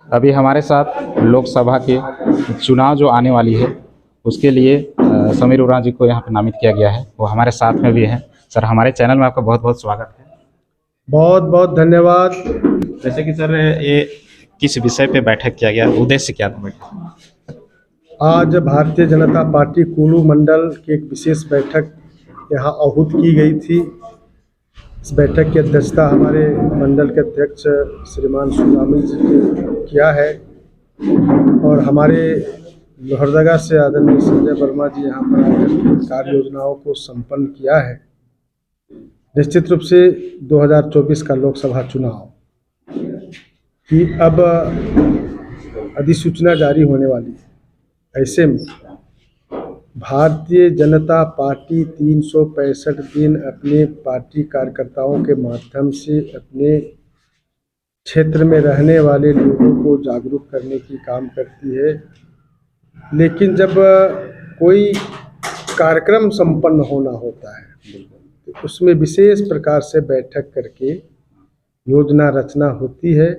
अभी हमारे साथ लोकसभा के चुनाव जो आने वाली है उसके लिए समीर उरांव जी को यहाँ पर नामित किया गया है। वो हमारे साथ में भी हैं। सर, हमारे चैनल में आपका बहुत बहुत स्वागत है। बहुत बहुत धन्यवाद। जैसे कि सर, ये किस विषय पे बैठक किया गया, उद्देश्य क्या था बैठक? आज भारतीय जनता पार्टी कुल्लू मंडल की एक विशेष बैठक यहाँ आहूत की गई थी। इस बैठक की अध्यक्षता हमारे मंडल के अध्यक्ष श्रीमान सुनामी जी ने किया है और हमारे लोहरदगा से आदरणीय संजय वर्मा जी यहाँ पर आकर कार्य योजनाओं को संपन्न किया है। निश्चित रूप से 2024 का लोकसभा चुनाव की अब अधिसूचना जारी होने वाली है। ऐसे में भारतीय जनता पार्टी 365 दिन अपने पार्टी कार्यकर्ताओं के माध्यम से अपने क्षेत्र में रहने वाले लोगों को जागरूक करने की काम करती है। लेकिन जब कोई कार्यक्रम संपन्न होना होता है तो उसमें विशेष प्रकार से बैठक करके योजना रचना होती है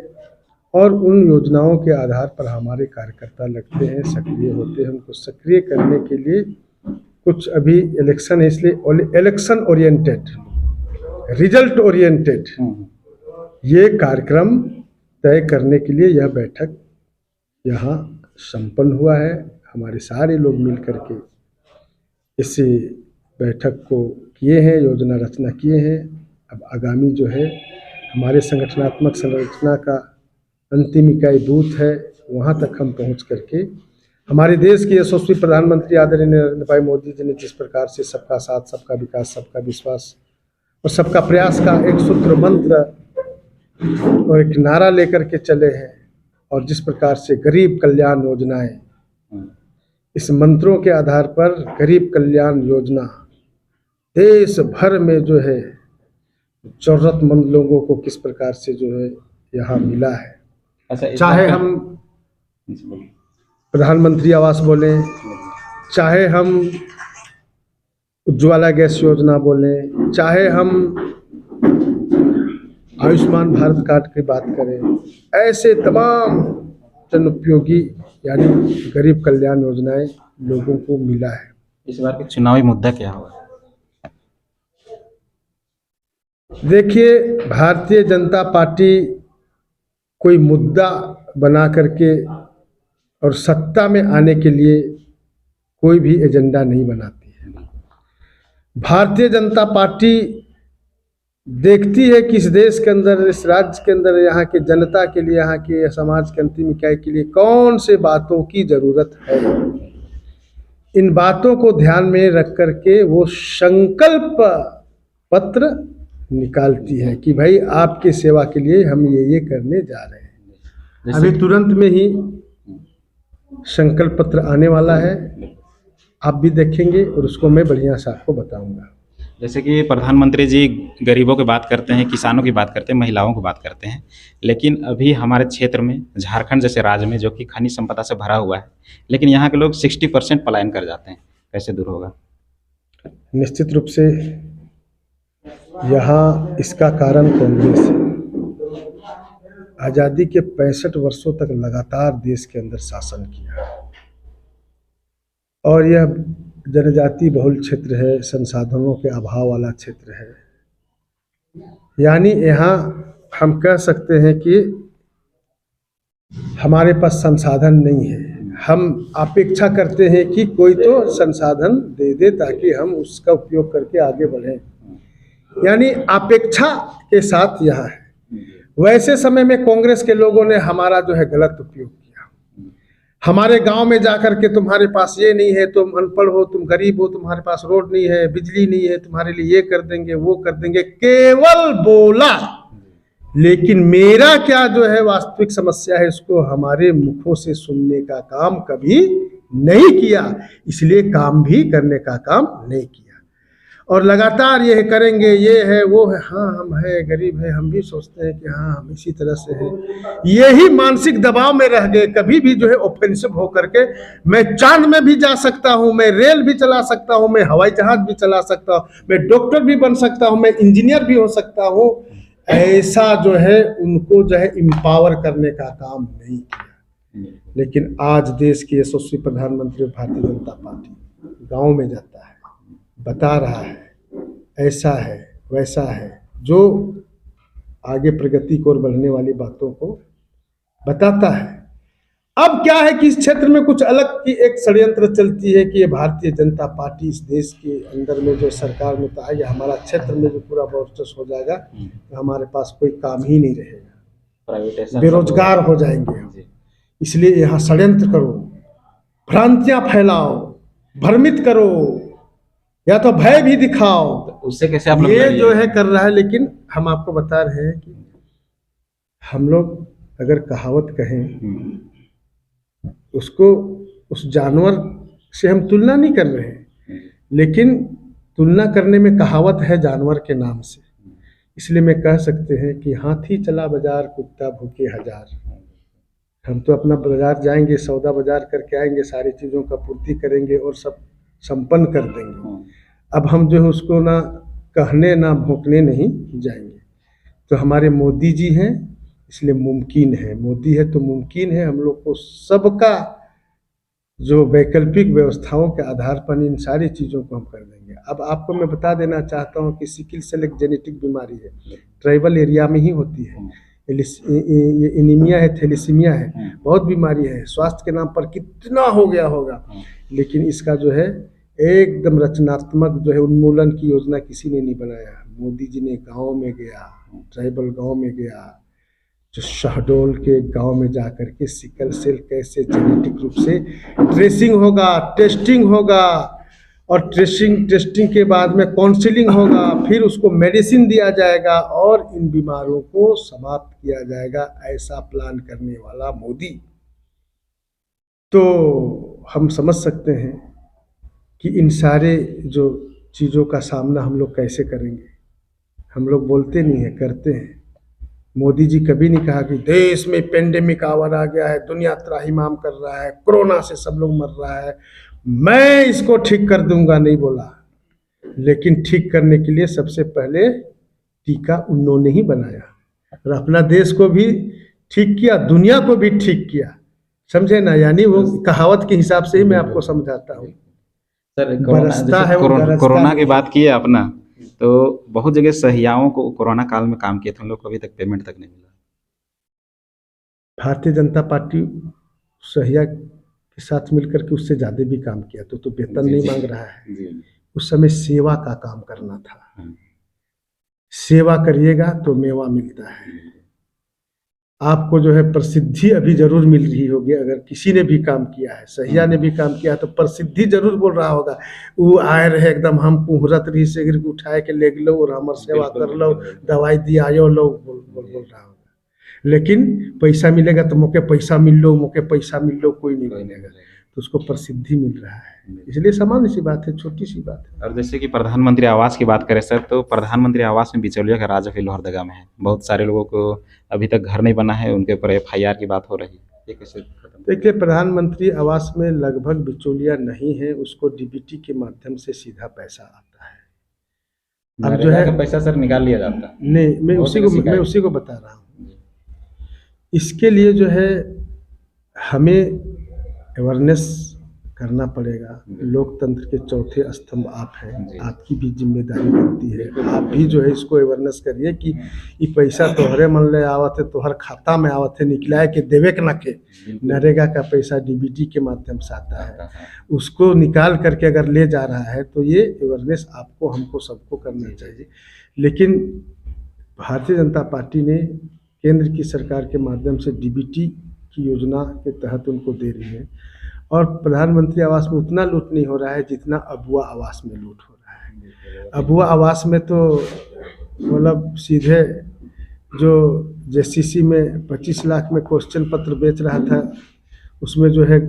और उन योजनाओं के आधार पर हमारे कार्यकर्ता लगते हैं, सक्रिय होते हैं। उनको सक्रिय करने के लिए कुछ अभी इलेक्शन है, इसलिए इलेक्शन ओरिएंटेड, रिजल्ट ओरिएंटेड ये कार्यक्रम तय करने के लिए यह बैठक यहाँ संपन्न हुआ है। हमारे सारे लोग मिल करके इस बैठक को किए हैं, योजना रचना किए हैं। अब आगामी जो है हमारे संगठनात्मक संरचना का अंतिम इकाई बूथ है, वहाँ तक हम पहुँच करके हमारे देश के यशस्वी प्रधानमंत्री आदरणीय नरेंद्र भाई मोदी जी ने जिस प्रकार से सबका साथ, सबका विकास, सबका विश्वास और सबका प्रयास का एक सूत्र मंत्र और एक नारा लेकर के चले हैं और जिस प्रकार से गरीब कल्याण योजनाएं, इस मंत्रों के आधार पर गरीब कल्याण योजना देश भर में जो है जरूरतमंद लोगों को किस प्रकार से जो है यहाँ मिला है। चाहे हम प्रधानमंत्री आवास बोलें, चाहे हम उज्ज्वला गैस योजना बोलें, चाहे हम आयुष्मान भारत कार्ड की बात करें, ऐसे तमाम जन उपयोगी यानी गरीब कल्याण योजनाएं लोगों को मिला है। इस बार के चुनावी मुद्दा क्या होगा? देखिए, भारतीय जनता पार्टी कोई मुद्दा बना करके और सत्ता में आने के लिए कोई भी एजेंडा नहीं बनाती है। भारतीय जनता पार्टी देखती है कि इस देश के अंदर, इस राज्य के अंदर, यहाँ के जनता के लिए, यहाँ के समाज के अंतिम इकाई के लिए कौन से बातों की ज़रूरत है। इन बातों को ध्यान में रख करके वो संकल्प पत्र निकालती है कि भाई आपकी सेवा के लिए हम ये करने जा रहे हैं। अभी तुरंत में ही संकल्प पत्र आने वाला है, आप भी देखेंगे और उसको मैं बढ़िया से आपको बताऊंगा। जैसे कि प्रधानमंत्री जी गरीबों की बात करते हैं, किसानों की बात करते हैं, महिलाओं की बात करते हैं, लेकिन अभी हमारे क्षेत्र में झारखंड जैसे राज्य में जो कि खनिज संपदा से भरा हुआ है, लेकिन यहाँ के लोग 60% पलायन कर जाते हैं, कैसे दूर होगा? निश्चित रूप से यहाँ इसका कारण कांग्रेस है। आज़ादी के 65 वर्षों तक लगातार देश के अंदर शासन किया और यह जनजाति बहुल क्षेत्र है, संसाधनों के अभाव वाला क्षेत्र है। यानी यहाँ हम कह सकते हैं कि हमारे पास संसाधन नहीं है। हम अपेक्षा करते हैं कि कोई तो संसाधन दे दे ताकि हम उसका उपयोग करके आगे बढ़ें, यानी अपेक्षा के साथ यहाँ है। वैसे समय में कांग्रेस के लोगों ने हमारा जो है गलत उपयोग किया। हमारे गांव में जाकर के तुम्हारे पास ये नहीं है, तुम अनपढ़ हो, तुम गरीब हो, तुम्हारे पास रोड नहीं है, बिजली नहीं है, तुम्हारे लिए ये कर देंगे, वो कर देंगे, केवल बोला। लेकिन मेरा क्या जो है वास्तविक समस्या है, इसको हमारे मुखों से सुनने का काम कभी नहीं किया, इसलिए काम भी करने का काम नहीं किया। और लगातार ये करेंगे, ये है, वो है, हाँ हम है, गरीब है, हम भी सोचते हैं कि हाँ हम इसी तरह से हैं। यही मानसिक दबाव में रह गए। कभी भी जो है ऑफेंसिव होकर के मैं चांद में भी जा सकता हूँ, मैं रेल भी चला सकता हूँ, मैं हवाई जहाज भी चला सकता हूँ, मैं डॉक्टर भी बन सकता हूँ, मैं इंजीनियर भी हो सकता हूँ, ऐसा जो है उनको जो है इम्पावर करने का काम नहीं किया। लेकिन आज देश के यशस्वी प्रधानमंत्री भारतीय जनता पार्टी गांव में जाता है, बता रहा है ऐसा है वैसा है, जो आगे प्रगति की ओर बढ़ने वाली बातों को बताता है। अब क्या है कि इस क्षेत्र में कुछ अलग की एक षड्यंत्र चलती है कि ये भारतीय जनता पार्टी इस देश के अंदर में जो सरकार में तो आएगा, हमारा क्षेत्र में जो पूरा वर्चस्व हो जाएगा, तो हमारे पास कोई काम ही नहीं रहेगा, बेरोजगार हो जाएंगे हम। इसलिए यहाँ षड्यंत्र करो, भ्रांतियां फैलाओ, भ्रमित करो, या तो भय भी दिखाओ, तो उससे कैसे आप लोग ये जो है कर रहा है। लेकिन हम आपको बता रहे हैं कि हम लोग अगर कहावत कहें उसको, उस जानवर से हम तुलना नहीं कर रहे हैं, लेकिन तुलना करने में कहावत है जानवर के नाम से। इसलिए मैं कह सकते हैं कि हाथी चला बाजार, कुत्ता भूखे हजार। हम तो अपना बाजार जाएंगे, सौदा बाजार करके आएंगे, सारी चीज़ों का पूर्ति करेंगे और सब संपन्न कर देंगे। अब हम जो है उसको ना कहने ना भोंकने नहीं जाएंगे। तो हमारे मोदी जी हैं, इसलिए मुमकिन है, मोदी है तो मुमकिन है। हम लोग को सबका जो वैकल्पिक व्यवस्थाओं के आधार पर इन सारी चीज़ों को हम कर देंगे। अब आपको मैं बता देना चाहता हूँ कि सिकिल सेल एक जेनेटिक बीमारी है, ट्राइबल एरिया में ही होती है। ये एनीमिया है, थैलेसीमिया है, बहुत बीमारी है। स्वास्थ्य के नाम पर कितना हो गया होगा, लेकिन इसका जो है एकदम रचनात्मक जो है उन्मूलन की योजना किसी ने नहीं बनाया। मोदी जी ने गांव में गया, ट्राइबल गांव में गया, जो शहडोल के गांव में जाकर के सिकल सेल कैसे जेनेटिक रूप से ट्रेसिंग होगा, टेस्टिंग होगा, और टेस्टिंग के बाद में काउंसलिंग होगा, फिर उसको मेडिसिन दिया जाएगा और इन बीमारों को समाप्त किया जाएगा, ऐसा प्लान करने वाला मोदी। तो हम समझ सकते हैं कि इन सारे जो चीज़ों का सामना हम लोग कैसे करेंगे। हम लोग बोलते नहीं है, करते हैं। मोदी जी कभी नहीं कहा कि देश में पेंडेमिक आवर आ गया है, दुनिया त्राहिमाम कर रहा है, कोरोना से सब लोग मर रहा है, मैं इसको ठीक कर दूंगा, नहीं बोला। लेकिन ठीक करने के लिए सबसे पहले टीका उन्होंने ही बनाया और अपना देश को भी ठीक किया, दुनिया को भी ठीक किया, समझे ना। यानी वो कहावत के हिसाब से ही मैं आपको समझाता हूँ। सर, बरसता है वो कोरोना की बात की है अपना, तो बहुत जगह सहियाओं को कोरोना काल में काम किए थे, उन लोग को अभी तक पेमेंट तक नहीं मिला। भारतीय जनता पार्टी सहिया के साथ मिलकर के उससे ज़्यादा भी काम किया, तो वेतन नहीं मांग रहा है। उस समय सेवा का काम करना था। सेवा करिएगा तो मेवा मिलता है। आपको जो है प्रसिद्धि अभी जरूर मिल रही होगी, अगर किसी ने भी काम किया है, सहिया ने भी काम किया है, तो प्रसिद्धि जरूर बोल रहा होगा। वो आए रहे एकदम हम कुहरत रही से गिर उठाए के ले लो और हमार सेवा कर लो, दवाई दिया लो, बोल रहा होगा। लेकिन पैसा मिलेगा तो मोके पैसा मिल लो, मोके पैसा मिल लो, कोई नहीं मिलेगा। तो उसको प्रसिद्धि मिल रहा है, इसलिए सामान्य सी बात है, छोटी सी बात है। और जैसे कि प्रधानमंत्री आवास की बात करें सर, तो प्रधानमंत्री आवास में बिचौलिया का राज अभी लोहरदगा में है। बहुत सारे लोगों को अभी तक घर नहीं बना है, उनके ऊपर FIR की बात हो रही है, ये कैसे? देखिए, प्रधानमंत्री आवास में लगभग बिचौलिया नहीं है, उसको DBT के माध्यम से सीधा पैसा आता है। अब जो है पैसा सर निकाल लिया जाता है। नहीं, मैं उसी को बता रहा हूँ। इसके लिए जो है हमें अवेयरनेस करना पड़ेगा। लोकतंत्र के चौथे स्तंभ आप हैं, आपकी भी जिम्मेदारी बनती है। आप भी जो है इसको अवेयरनेस करिए कि ये पैसा तोहरे मन ले आवत है, तोहर खाता में आवत है, निकलाए के देवे के ना के। नरेगा का पैसा DBT के माध्यम से आता है, उसको निकाल करके अगर ले जा रहा है तो ये अवेयरनेस आपको, हमको, सबको करना चाहिए। लेकिन भारतीय जनता पार्टी ने केंद्र की सरकार के माध्यम से DBT की योजना के तहत उनको दे रही है, और प्रधानमंत्री आवास में उतना लूट नहीं हो रहा है जितना अबुआ आवास में लूट हो रहा है। अबुआ आवास में तो मतलब सीधे जो JCC में 25 लाख में क्वेश्चन पत्र बेच रहा था, उसमें जो है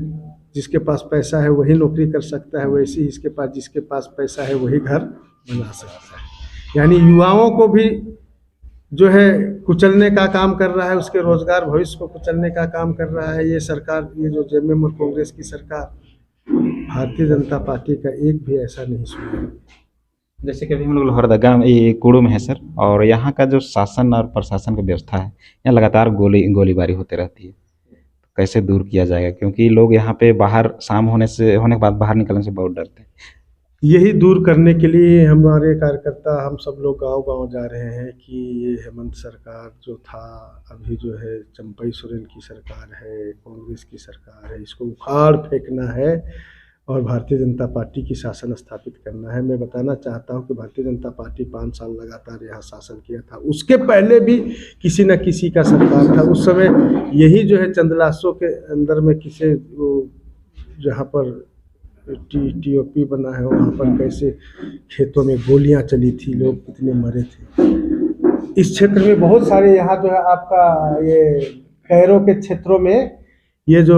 जिसके पास पैसा है वही नौकरी कर सकता है, वैसे ही इसके पास जिसके पास पैसा है वही घर बना सकता है। यानी युवाओं को भी जो है कुचलने का काम कर रहा है, उसके रोजगार भविष्य को कुचलने का काम कर रहा है ये सरकार, ये जो JMM और कांग्रेस की सरकार। भारतीय जनता पार्टी का एक भी ऐसा नहीं सुना। जैसे कि अभी हम लोग लोहरदगा में ये कुड़ू में है सर, और यहाँ का जो शासन और प्रशासन की व्यवस्था है, यहाँ लगातार गोलीबारी होते रहती है। कैसे दूर किया जाएगा? क्योंकि लोग यहाँ पे बाहर शाम होने के बाद बाहर निकलने से बहुत डरते हैं। यही दूर करने के लिए हमारे कार्यकर्ता हम सब लोग गांव-गांव जा रहे हैं कि ये हेमंत सरकार जो था, अभी जो है चंपई सोरेन की सरकार है, कांग्रेस की सरकार है, इसको उखाड़ फेंकना है और भारतीय जनता पार्टी की शासन स्थापित करना है। मैं बताना चाहता हूं कि भारतीय जनता पार्टी 5 साल लगातार यहाँ शासन किया था। उसके पहले भी किसी न किसी का सरकार था। उस समय यही जो है चंदलासों के अंदर में किसी जहाँ पर टीओपी बना है वहाँ पर कैसे खेतों में गोलियां चली थी, लोग कितने मरे थे। इस क्षेत्र में बहुत सारे यहाँ जो है आपका ये कैरों के क्षेत्रों में ये जो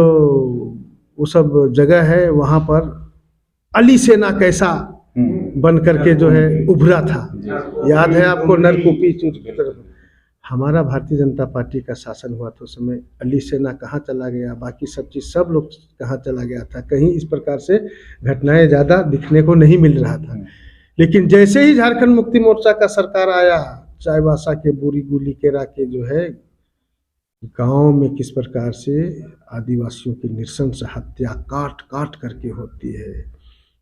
वो सब जगह है, वहाँ पर अली सेना कैसा बन करके जो है उभरा था, याद है आपको? नरकुपी की तरफ हमारा भारतीय जनता पार्टी का शासन हुआ था उस समय अली सेना कहाँ चला गया, बाकी सब चीज़ सब लोग कहाँ चला गया था। कहीं इस प्रकार से घटनाएं ज़्यादा दिखने को नहीं मिल रहा था। लेकिन जैसे ही झारखंड मुक्ति मोर्चा का सरकार आया, चाईबासा के बुरी गुली केरा के जो है गांव में किस प्रकार से आदिवासियों की नृशंस हत्या काट काट करके होती है,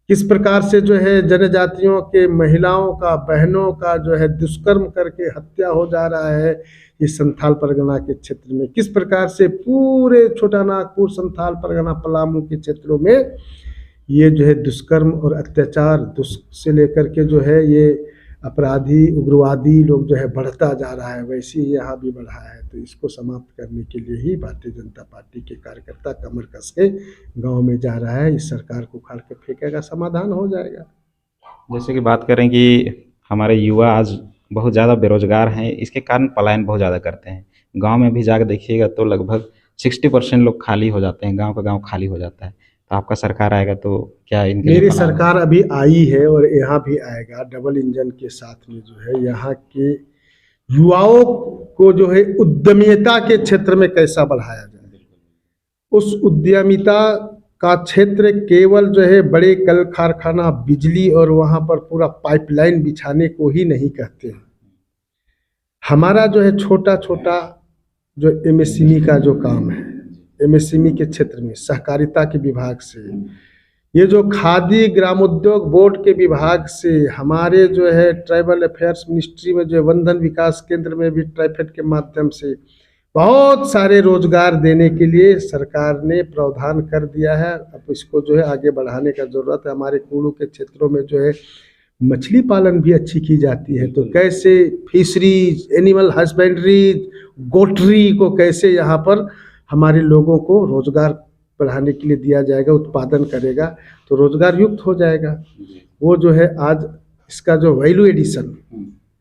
किस प्रकार से जो है जनजातियों के महिलाओं का, बहनों का जो है दुष्कर्म करके हत्या हो जा रहा है ये संथाल परगना के क्षेत्र में, किस प्रकार से पूरे छोटा नागपुर, संथाल परगना, पलामू के क्षेत्रों में ये जो है दुष्कर्म और अत्याचार से लेकर के जो है ये अपराधी उग्रवादी लोग जो है बढ़ता जा रहा है, वैसे ही यहाँ भी बढ़ा है। तो इसको समाप्त करने के लिए ही भारतीय जनता पार्टी के कार्यकर्ता कमर कस के गांव में जा रहा है। इस सरकार को उखाड़ के फेंकेगा, समाधान हो जाएगा। जैसे कि बात करें कि हमारे युवा आज बहुत ज़्यादा बेरोजगार हैं, इसके कारण पलायन बहुत ज़्यादा करते हैं। गांव में भी जाकर देखिएगा तो लगभग 60% लोग खाली हो जाते हैं, गांव का गांव खाली हो जाता है। तो आपका सरकार आएगा तो क्या इनके लिए मेरी पलायन? सरकार अभी आई है और यहाँ भी आएगा डबल इंजन के साथ में जो है यहाँ के युवाओं को जो है उद्यमिता के क्षेत्र में कैसा बढ़ाया जाए। उस उद्यमिता का क्षेत्र केवल जो है बड़े कल कारखाना, बिजली और वहाँ पर पूरा पाइपलाइन बिछाने को ही नहीं कहते हैं। हमारा जो है छोटा छोटा जो एमएसएमई का जो काम है, एमएसएमई के क्षेत्र में सहकारिता के विभाग से, ये जो खादी ग्रामोद्योग बोर्ड के विभाग से, हमारे जो है ट्राइबल अफेयर्स मिनिस्ट्री में जो है वंदन विकास केंद्र में भी ट्राइफेड के माध्यम से बहुत सारे रोजगार देने के लिए सरकार ने प्रावधान कर दिया है। अब इसको जो है आगे बढ़ाने का ज़रूरत है। हमारे कुड़ू के क्षेत्रों में जो है मछली पालन भी अच्छी की जाती है, तो कैसे फिशरीज, एनिमल हस्बेंड्री, गोटरी को कैसे यहाँ पर हमारे लोगों को रोजगार बढ़ाने के लिए दिया जाएगा, उत्पादन करेगा तो रोजगार युक्त हो जाएगा। वो जो है आज इसका जो वैल्यू एडिशन,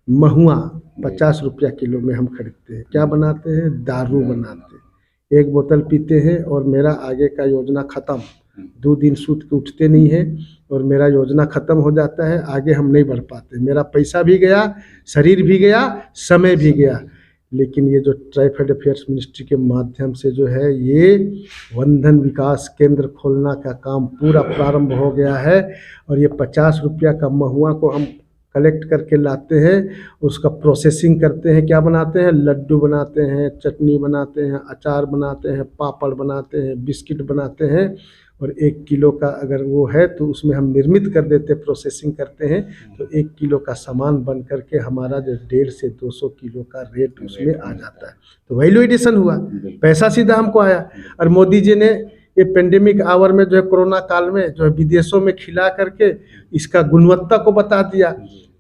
महुआ 50 रुपया किलो में हम खरीदते हैं, क्या बनाते हैं? दारू बनाते हैं। एक बोतल पीते हैं और मेरा आगे का योजना ख़त्म। 2 दिन सूत के उठते नहीं है और मेरा योजना ख़त्म हो जाता है, आगे हम नहीं बढ़ पाते। मेरा पैसा भी गया, शरीर भी गया, समय भी गया। लेकिन ये जो ट्राइफेड अफेयर्स मिनिस्ट्री के माध्यम से जो है ये वंदन विकास केंद्र खोलना का काम पूरा प्रारंभ हो गया है और ये 50 रुपया का महुआ को हम कलेक्ट करके लाते हैं, उसका प्रोसेसिंग करते हैं, क्या बनाते हैं? लड्डू बनाते हैं, चटनी बनाते हैं, अचार बनाते हैं, पापड़ बनाते हैं, बिस्किट बनाते हैं और 1 किलो का अगर वो है तो उसमें हम निर्मित कर देते, प्रोसेसिंग करते हैं तो 1 किलो का सामान बन करके हमारा जो 150 से 200 किलो का रेट उसमें आ जाता है। तो वैल्यू एडिशन हुआ, पैसा सीधा हमको आया। और मोदी जी ने ये पेंडेमिक आवर में जो है कोरोना काल में जो है विदेशों में खिला करके इसका गुणवत्ता को बता दिया।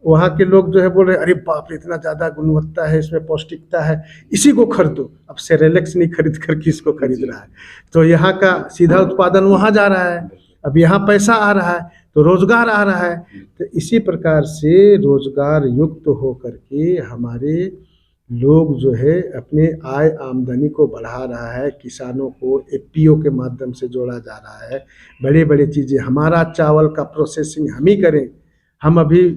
वहाँ के लोग जो है बोल रहे अरे बाप रे इतना ज़्यादा गुणवत्ता है, इसमें पौष्टिकता है, इसी को खरीदो। अब सेरेलेक्स नहीं खरीद कर किसको खरीद रहा है? तो यहाँ का सीधा उत्पादन वहाँ जा रहा है, अब यहाँ पैसा आ रहा है तो रोजगार आ रहा है। तो इसी प्रकार से रोजगार युक्त हो करके हमारे लोग जो है अपने आय आमदनी को बढ़ा रहा है। किसानों को एफपीओ के माध्यम से जोड़ा जा रहा है। बड़े बड़े चीज़ें, हमारा चावल का प्रोसेसिंग हम ही करें। हम अभी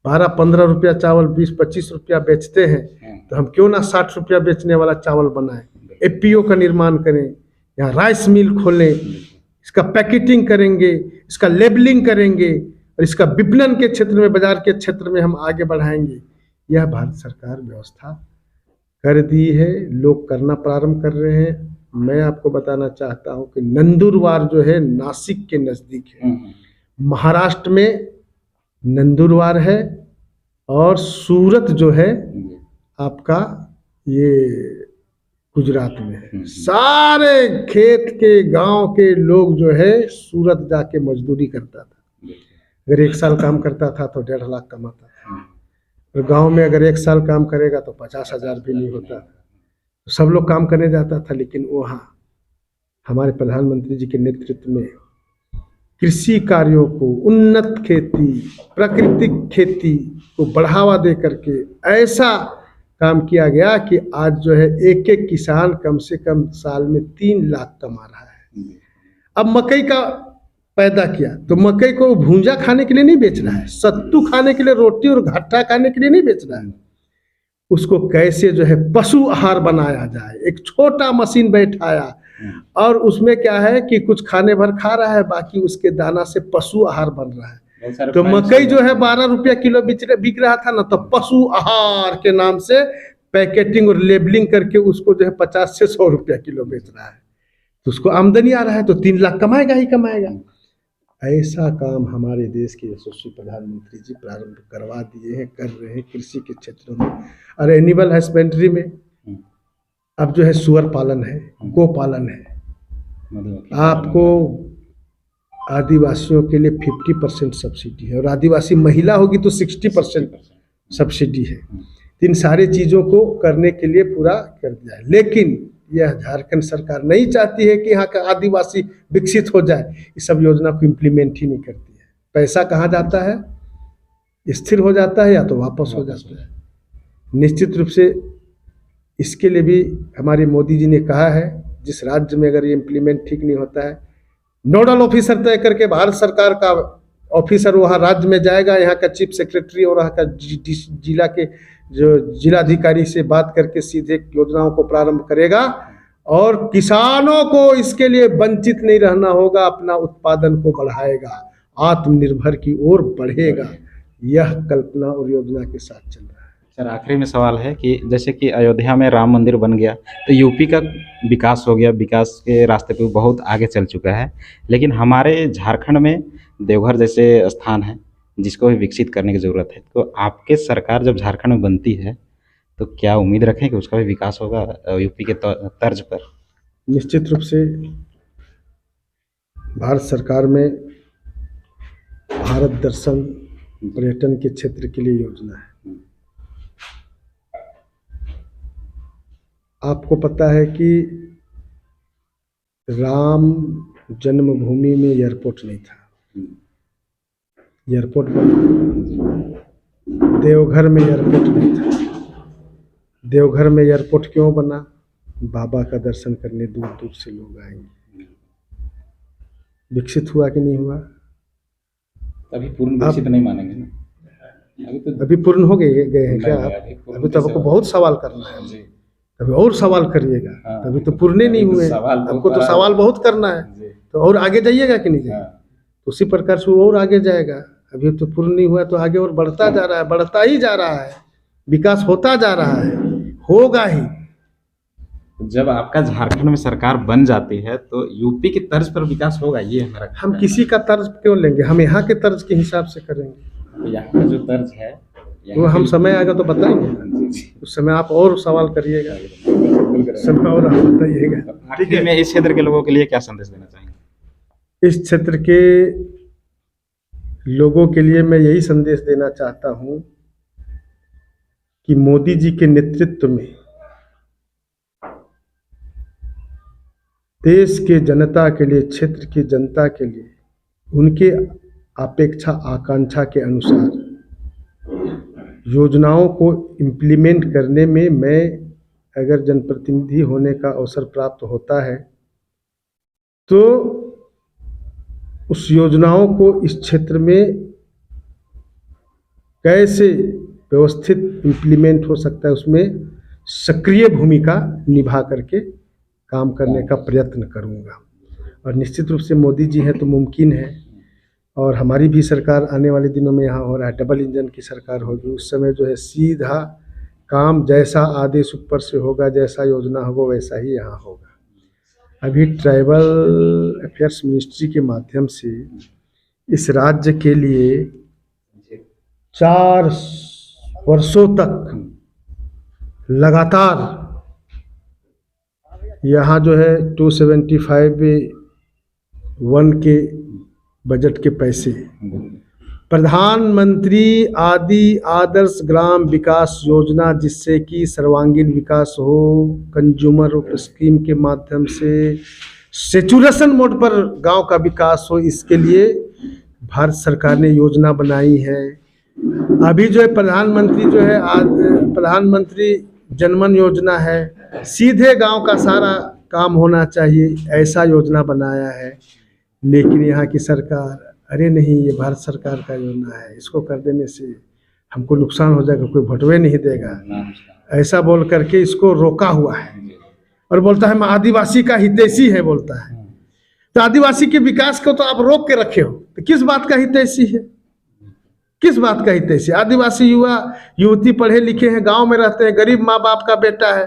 12-15 रुपया चावल 20-25 रुपया बेचते हैं, तो हम क्यों ना 60 रुपया बेचने वाला चावल बनाएं। एफपीओ का निर्माण करें, यहाँ राइस मिल खोलें, इसका पैकेटिंग करेंगे, इसका लेबलिंग करेंगे और इसका विपणन के क्षेत्र में, बाजार के क्षेत्र में हम आगे बढ़ाएंगे। यह भारत सरकार व्यवस्था कर दी है, लोग करना प्रारंभ कर रहे हैं। मैं आपको बताना चाहता हूं कि नंदुरबार जो है नासिक के नज़दीक है, महाराष्ट्र में नंदुरबार है, और सूरत जो है आपका ये गुजरात में है। सारे खेत के गांव के लोग जो है सूरत जाके मजदूरी करता था। अगर 1 साल काम करता था तो 1.5 लाख कमाता था, और गांव में अगर 1 साल काम करेगा तो 50,000 भी नहीं होता। तो सब लोग काम करने जाता था, लेकिन वहाँ हमारे प्रधानमंत्री जी के नेतृत्व में कृषि कार्यों को, उन्नत खेती, प्राकृतिक खेती को बढ़ावा दे करके ऐसा काम किया गया कि आज जो है एक एक किसान कम से कम साल में 3 लाख कमा रहा है। अब मकई का पैदा किया तो मकई को भूंजा खाने के लिए नहीं बेच रहा है, सत्तू खाने के लिए, रोटी और घट्टा खाने के लिए नहीं बेच रहा है। उसको कैसे जो है पशु आहार बनाया जाए, एक छोटा मशीन बैठाया, और उसमें क्या है कि कुछ खाने भर खा रहा है, बाकी उसके दाना से पशु आहार बन रहा है। तो मकई जो है 12 रुपया किलो बिक रहा था ना, तो पशु आहार के नाम से पैकेटिंग और लेबलिंग करके उसको जो है 50 से 100 रुपया किलो बेच रहा है। तो उसको आमदनी आ रहा है, तो 3 लाख कमाएगा ही कमाएगा। ऐसा काम हमारे देश के यशस्वी प्रधानमंत्री जी प्रारंभ करवा दिए हैं, कर रहे हैं कृषि के क्षेत्रों में। और एनिमल हस्बेंड्री में अब जो है सुअर पालन है, गो पालन है। आपको आदिवासियों के लिए 50% सब्सिडी है, और आदिवासी महिला होगी तो 60% सब्सिडी है। इन सारी चीज़ों को करने के लिए पूरा कर दिया है। लेकिन यह झारखंड सरकार नहीं चाहती है कि यहाँ का आदिवासी विकसित हो जाए। इस सब योजना को इम्प्लीमेंट ही नहीं करती है। पैसा कहाँ जाता है? स्थिर हो जाता है या तो वापस हो जाता है। निश्चित रूप से इसके लिए भी हमारे मोदी जी ने कहा है, जिस राज्य में अगर ये इम्प्लीमेंट ठीक नहीं होता है, नोडल ऑफिसर तय करके भारत सरकार का ऑफिसर वहाँ राज्य में जाएगा, यहाँ का चीफ सेक्रेटरी और वहाँ का जिला के जो जिलाधिकारी से बात करके सीधे योजनाओं को प्रारंभ करेगा, और किसानों को इसके लिए वंचित नहीं रहना होगा, अपना उत्पादन को बढ़ाएगा, आत्मनिर्भर की ओर बढ़ेगा। यह कल्पना और योजना के साथ चल रहा है। सर, आखिरी में सवाल है कि जैसे कि अयोध्या में राम मंदिर बन गया तो यूपी का विकास हो गया, विकास के रास्ते पे बहुत आगे चल चुका है, लेकिन हमारे झारखंड में देवघर जैसे स्थान है जिसको भी विकसित करने की ज़रूरत है। तो आपके सरकार जब झारखंड में बनती है तो क्या उम्मीद रखें कि उसका भी विकास होगा यूपी के तर्ज पर? निश्चित रूप से भारत सरकार में भारत दर्शन पर्यटन के क्षेत्र के लिए योजना है। आपको पता है कि राम जन्मभूमि में एयरपोर्ट नहीं था, एयरपोर्ट बना। देवघर में एयरपोर्ट नहीं था, देवघर में एयरपोर्ट क्यों बना? बाबा का दर्शन करने दूर दूर से लोग आएंगे। विकसित हुआ कि नहीं हुआ? अभी पूर्ण विकसित नहीं मानेंगे ना। अभी पूर्ण हो गए हैं क्या आप? अभी तो आपको बहुत सवाल करना है, अभी और सवाल करिएगा। अभी तो पूर्ण नहीं हुए, आपको तो सवाल बहुत करना है, तो और आगे जाइएगा कि नहीं जाइएगा? उसी प्रकार से वो और आगे जाएगा। अभी तो पूर्ण नहीं हुआ तो आगे और बढ़ता जा रहा है, बढ़ता ही जा रहा है, विकास होता जा रहा है, होगा ही। जब आपका झारखंड में सरकार बन जाती है तो यूपी की तर्ज पर विकास होगा, ये हमारा। हम किसी का तर्ज क्यों लेंगे? हम यहाँ के तर्ज के हिसाब से करेंगे। यहाँ का जो तर्ज है वो हम समय आएगा तो बताएंगे, उस समय आप और सवाल करिएगा, समय और आप बताइएगा। ठीक है, मैं इस क्षेत्र के लोगों के लिए क्या संदेश देना चाहेंगे? इस क्षेत्र के लोगों के लिए मैं यही संदेश देना चाहता हूँ कि मोदी जी के नेतृत्व में देश के जनता के लिए, क्षेत्र की जनता के लिए, उनके अपेक्षा आकांक्षा के अनुसार योजनाओं को इम्प्लीमेंट करने में मैं अगर जनप्रतिनिधि होने का अवसर प्राप्त होता है तो उस योजनाओं को इस क्षेत्र में कैसे व्यवस्थित इम्प्लीमेंट हो सकता है, उसमें सक्रिय भूमिका निभा करके काम करने का प्रयत्न करूंगा। और निश्चित रूप से मोदी जी हैं तो मुमकिन है, और हमारी भी सरकार आने वाले दिनों में यहाँ हो रहा है, डबल इंजन की सरकार होगी। उस समय जो है सीधा काम, जैसा आदेश ऊपर से होगा, जैसा योजना होगा वैसा ही यहाँ होगा। अभी ट्राइबल अफेयर्स मिनिस्ट्री के माध्यम से इस राज्य के लिए 4 वर्षों तक लगातार यहाँ जो है 275 के बजट के पैसे प्रधानमंत्री आदर्श ग्राम विकास योजना, जिससे कि सर्वांगीण विकास हो, कंज्यूमर स्कीम के माध्यम से सेचुरेशन मोड पर गांव का विकास हो, इसके लिए भारत सरकार ने योजना बनाई है। अभी जो है प्रधानमंत्री जो है प्रधानमंत्री जनमन योजना है, सीधे गांव का सारा काम होना चाहिए, ऐसा योजना बनाया है। लेकिन यहाँ की सरकार, अरे नहीं ये भारत सरकार का योजना है, इसको कर देने से हमको नुकसान हो जाएगा, कोई भोटवे नहीं देगा, ऐसा बोल करके इसको रोका हुआ है। और बोलता है मैं आदिवासी का हितैषी है बोलता है। तो आदिवासी के विकास को तो आप रोक के रखे हो, तो किस बात का हितैषी है, किस बात का हितैषी? आदिवासी युवा युवती पढ़े लिखे हैं, गांव में रहते हैं, गरीब माँ बाप का बेटा है,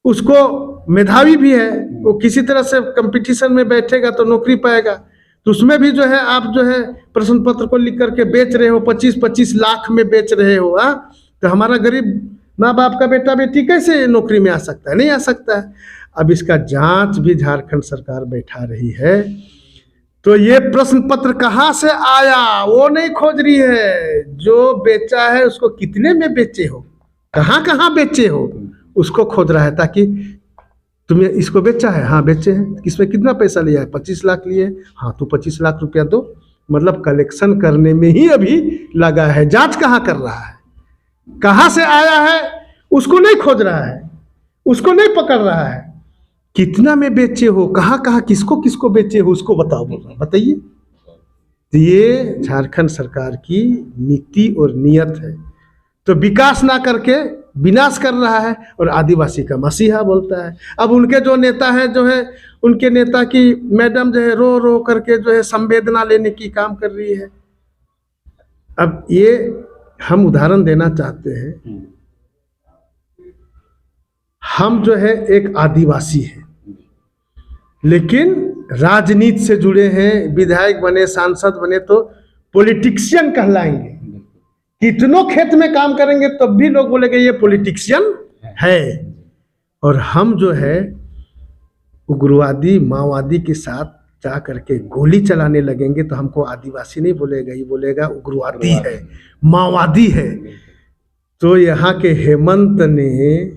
उसको मेधावी भी है, वो किसी तरह से कंपटीशन में बैठेगा तो नौकरी पाएगा। तो उसमें भी जो है आप जो है प्रश्न पत्र को लिख करके बेच रहे हो, 25-25 लाख में बेच रहे हो। तो हमारा गरीब माँ बाप का बेटा बेटी कैसे नौकरी में आ सकता है? नहीं आ सकता है। अब इसका जांच भी झारखंड सरकार बैठा रही है। तो ये प्रश्न पत्र कहाँ से आया वो नहीं खोज रही है, जो बेचा है उसको कितने में बेचे हो, कहाँ कहाँ बेचे हो, उसको खोज रहा है। ताकि तुम्हें इसको बेचा है, हाँ बेचे हैं, किसमें कितना पैसा लिया है, 25 लाख लिए, हाँ तो 25 लाख रुपया दो। मतलब कलेक्शन करने में ही अभी लगा है। जांच कहाँ कर रहा है, कहाँ से आया है उसको नहीं खोज रहा है, उसको नहीं पकड़ रहा है। कितना में बेचे हो, कहाँ कहाँ किसको किसको बेचे हो, उसको बताओ, बताइए। तो ये झारखंड सरकार की नीति और नियत है। तो विकास ना करके विनाश कर रहा है और आदिवासी का मसीहा बोलता है। अब उनके जो नेता है जो है, उनके नेता की मैडम जो है रो रो करके जो है संवेदना लेने की काम कर रही है। अब ये हम उदाहरण देना चाहते हैं, हम जो है एक आदिवासी हैं, लेकिन राजनीति से जुड़े हैं, विधायक बने, सांसद बने तो पॉलिटिशियन कहलाएंगे। कितनों खेत में काम करेंगे तब भी लोग बोलेंगे ये पॉलिटिशियन है। और हम जो है उग्रवादी माओवादी के साथ जा करके गोली चलाने लगेंगे तो हमको आदिवासी नहीं बोलेगा, ये बोलेगा उग्रवादी है, माओवादी है। तो यहाँ के हेमंत ने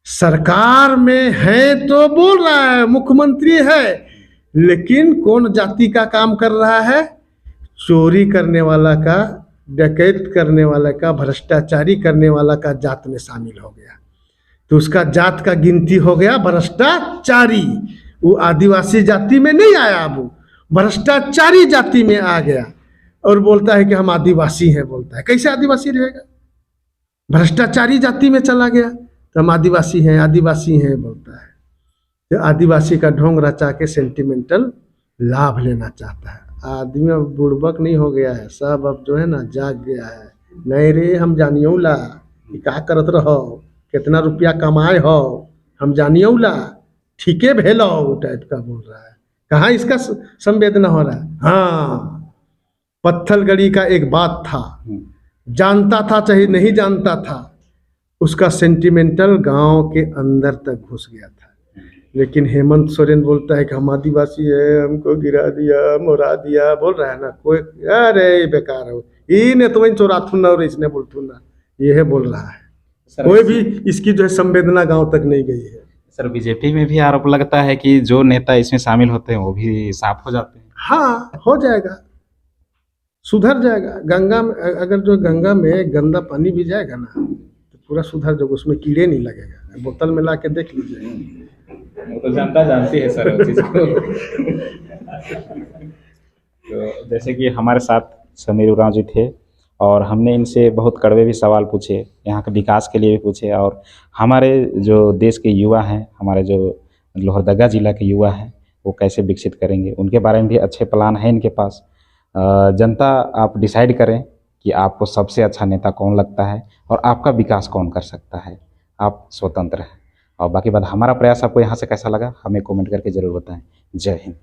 सरकार में है तो बोल रहा है, मुख्यमंत्री है, लेकिन कौन जाति का काम कर रहा है? चोरी करने वाला का, डकैत करने वाला का, भ्रष्टाचारी करने वाला का जात में शामिल हो गया। तो उसका जात का गिनती हो गया भ्रष्टाचारी। वो आदिवासी जाति में नहीं आया, वो भ्रष्टाचारी जाति में आ गया और बोलता है कि हम आदिवासी हैं। बोलता है कैसे आदिवासी रहेगा? भ्रष्टाचारी जाति में चला गया तो हम आदिवासी हैं, आदिवासी हैं बोलता है। तो आदिवासी का ढोंग रचा के सेंटिमेंटल लाभ लेना चाहता है। आदमी अब बुड़बक नहीं हो गया है, सब अब जो है ना जाग गया है। नहीं रे हम जानियो ला क्या करत रहो, कितना रुपया कमाए हो, हम जानियो ला, ठीके भेलो टाइप का बोल रहा है। कहाँ इसका संवेदना हो रहा है? हाँ, पत्थलगड़ी का एक बात था, जानता था चाहे नहीं जानता था, उसका सेंटिमेंटल गांव के अंदर तक घुस गया था। लेकिन हेमंत सोरेन बोलता है कि हम आदिवासी है, हमको गिरा दिया, मोरा दिया, बोल रहा है ना कोई, अरे बेकार हो, इन्हें तो वही चोराथुन ना और इसने बोलथुन ना, ये बोल रहा है। कोई भी इसकी जो है संवेदना गांव तक नहीं गई है। सर बीजेपी में भी आरोप लगता है कि जो नेता इसमें शामिल होते हैं वो भी साफ हो जाते हैं। हाँ हो जाएगा, सुधर जाएगा। गंगा में अगर जो गंगा में गंदा पानी भी जाएगा ना तो पूरा सुधर जाएगा, उसमें कीड़े नहीं लगेगा। बोतल में ला के देख लीजिए, वो तो जनता जानती है सर उस चीज़ को। तो जैसे कि हमारे साथ समीर उरांव जी थे और हमने इनसे बहुत कड़वे भी सवाल पूछे, यहाँ के विकास के लिए भी पूछे, और हमारे जो देश के युवा हैं, हमारे जो लोहरदगा जिला के युवा हैं, वो कैसे विकसित करेंगे, उनके बारे में भी अच्छे प्लान हैं इनके पास। जनता आप डिसाइड करें कि आपको सबसे अच्छा नेता कौन लगता है और आपका विकास कौन कर सकता है। आप स्वतंत्र हैं। और बाकी बात, हमारा प्रयास आपको यहाँ से कैसा लगा हमें कमेंट करके ज़रूर बताएं। जय हिंद।